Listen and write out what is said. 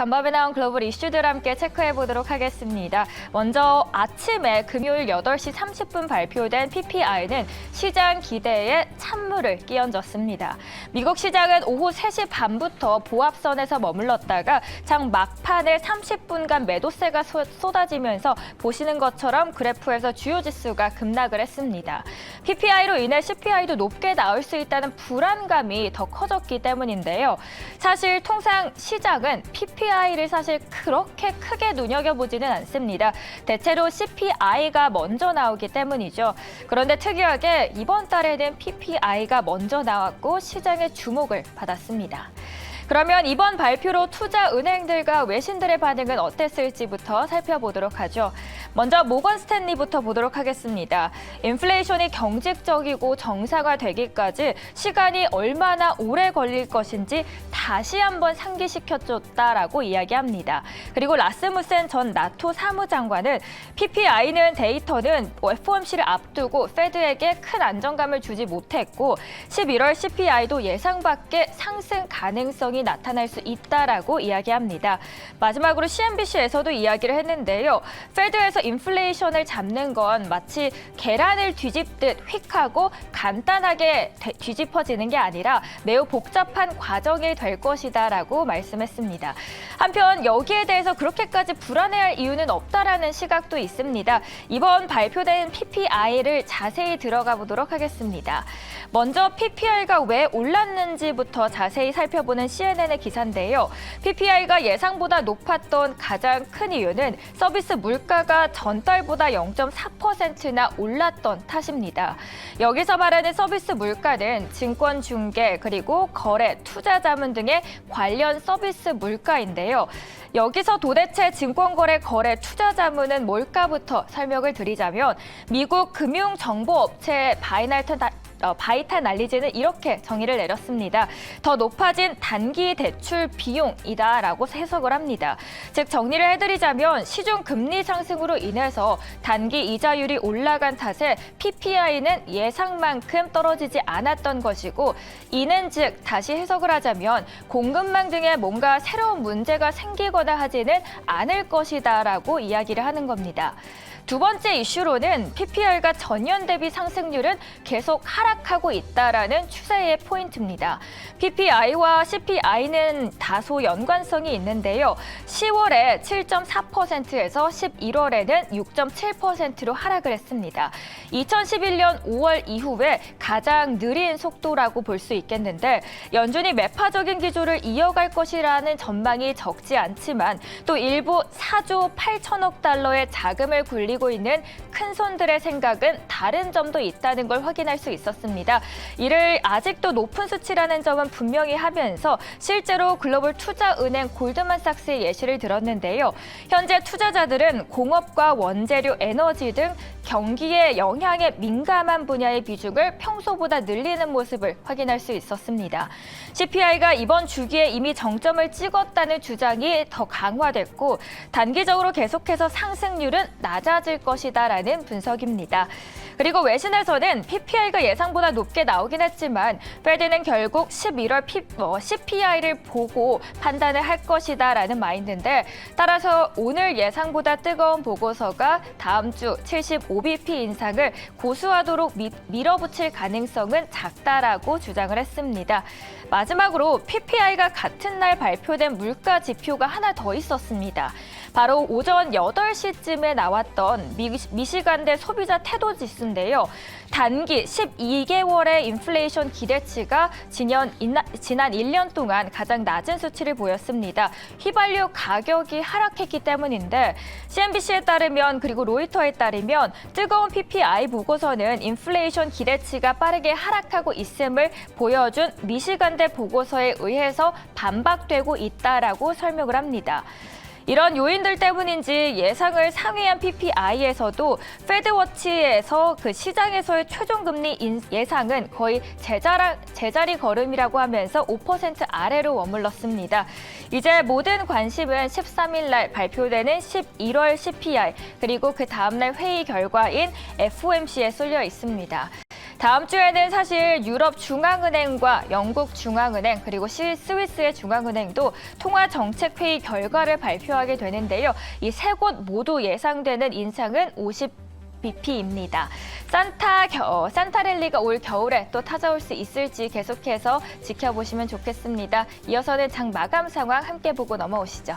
간밤에 나온 글로벌 이슈들 함께 체크해 보도록 하겠습니다. 먼저 아침에 금요일 8시 30분 발표된 PPI는 시장 기대에 찬물을 끼얹었습니다. 미국 시장은 오후 3시 반부터 보합선에서 머물렀다가 장 막판에 30분간 매도세가 쏟아지면서 보시는 것처럼 그래프에서 주요 지수가 급락을 했습니다. PPI로 인해 CPI도 높게 나올 수 있다는 불안감이 더 커졌기 때문인데요. 사실 통상 시장은 PPI를 사실 그렇게 크게 눈여겨보지는 않습니다. 대체로 CPI가 먼저 나오기 때문이죠. 그런데 특이하게 이번 달에는 PPI가 먼저 나왔고 시장의 주목을 받았습니다. 그러면 이번 발표로 투자은행들과 외신들의 반응은 어땠을지부터 살펴보도록 하죠. 먼저 모건 스탠리부터 보도록 하겠습니다. 인플레이션이 경직적이고 정상화되기까지 시간이 얼마나 오래 걸릴 것인지 다시 한번 상기시켜줬다라고 이야기합니다. 그리고 라스무센 전 나토 사무장관은 PPI는 데이터는 FOMC를 앞두고 페드에게 큰 안정감을 주지 못했고 11월 CPI도 예상 밖의 상승 가능성이 나타날 수 있다라고 이야기합니다. 마지막으로 CNBC에서도 이야기를 했는데요. 페드에서 인플레이션을 잡는 건 마치 계란을 뒤집듯 휙하고 간단하게 뒤집어지는 게 아니라 매우 복잡한 과정이 될 것이다라고 말씀했습니다. 한편 여기에 대해서 그렇게까지 불안해할 이유는 없다라는 시각도 있습니다. 이번 발표된 PPI를 자세히 들어가 보도록 하겠습니다. 먼저 PPI가 왜 올랐는지부터 자세히 살펴보는 CNN의 기사인데요. PPI가 예상보다 높았던 가장 큰 이유는 서비스 물가가 전달보다 0.4%나 올랐던 탓입니다. 여기서 말하는 서비스 물가는 증권 중개 그리고 거래, 투자 자문 등의 관련 서비스 물가인데요. 여기서 도대체 증권거래, 거래, 투자 자문은 뭘까부터 설명을 드리자면 미국 금융정보업체 바이탈 날리지는 이렇게 정의를 내렸습니다. 더 높아진 단기 대출 비용이다라고 해석을 합니다. 즉 정리를 해드리자면 시중 금리 상승으로 인해서 단기 이자율이 올라간 탓에 PPI는 예상만큼 떨어지지 않았던 것이고 이는 즉 다시 해석을 하자면 공급망 등에 뭔가 새로운 문제가 생기거나 하지는 않을 것이다라고 이야기를 하는 겁니다. 두 번째 이슈로는 PPI가 전년 대비 상승률은 계속 하락하고 있다라는 추세의 포인트입니다. PPI와 CPI는 다소 연관성이 있는데요. 10월에 7.4%에서 11월에는 6.7%로 하락을 했습니다. 2011년 5월 이후에 가장 느린 속도라고 볼 수 있겠는데 연준이 매파적인 기조를 이어갈 것이라는 전망이 적지 않지만 또 일부 4조 8천억 달러의 자금을 굴리고 있는 큰 손들의 생각은 다른 점도 있다는 걸 확인할 수 있었습니다. 이를 아직도 높은 수치라는 점은 분명히 하면서 실제로 글로벌 투자은행 골드만삭스의 예시를 들었는데요. 현재 투자자들은 공업과 원재료, 에너지 등 경기의 영향에 민감한 분야의 비중을 평소보다 늘리는 모습을 확인할 수 있었습니다. CPI가 이번 주기에 이미 정점을 찍었다는 주장이 더 강화됐고 단기적으로 계속해서 상승률은 낮아질 것이다라는 분석입니다. 그리고 외신에서는 PPI가 예상보다 높게 나오긴 했지만 페드는 결국 11월 CPI를 보고 판단을 할 것이다라는 마인드인데 따라서 오늘 예상보다 뜨거운 보고서가 다음 주 75bp 인상을 고수하도록 밀어붙일 가능성은 작다라고 주장을 했습니다. 마지막으로 PPI가 같은 날 발표된 물가 지표가 하나 더 있었습니다. 바로 오전 8시쯤에 나왔던 미시간대 소비자 태도 지수인데요. 단기 12개월의 인플레이션 기대치가 지난 1년 동안 가장 낮은 수치를 보였습니다. 휘발유 가격이 하락했기 때문인데 CNBC에 따르면 그리고 로이터에 따르면 뜨거운 PPI 보고서는 인플레이션 기대치가 빠르게 하락하고 있음을 보여준 미시간대 보고서에 의해서 반박되고 있다라고 설명을 합니다. 이런 요인들 때문인지 예상을 상회한 PPI에서도 페드워치에서 그 시장에서의 최종 금리 예상은 거의 제자리 걸음이라고 하면서 5% 아래로 머물렀습니다. 이제 모든 관심은 13일 날 발표되는 11월 CPI 그리고 그 다음 날 회의 결과인 FOMC에 쏠려 있습니다. 다음 주에는 사실 유럽 중앙은행과 영국 중앙은행 그리고 스위스의 중앙은행도 통화 정책 회의 결과를 발표하게 되는데요. 이 세 곳 모두 예상되는 인상은 50bp입니다. 산타랠리가 올 겨울에 또 찾아올 수 있을지 계속해서 지켜보시면 좋겠습니다. 이어서는 장 마감 상황 함께 보고 넘어오시죠.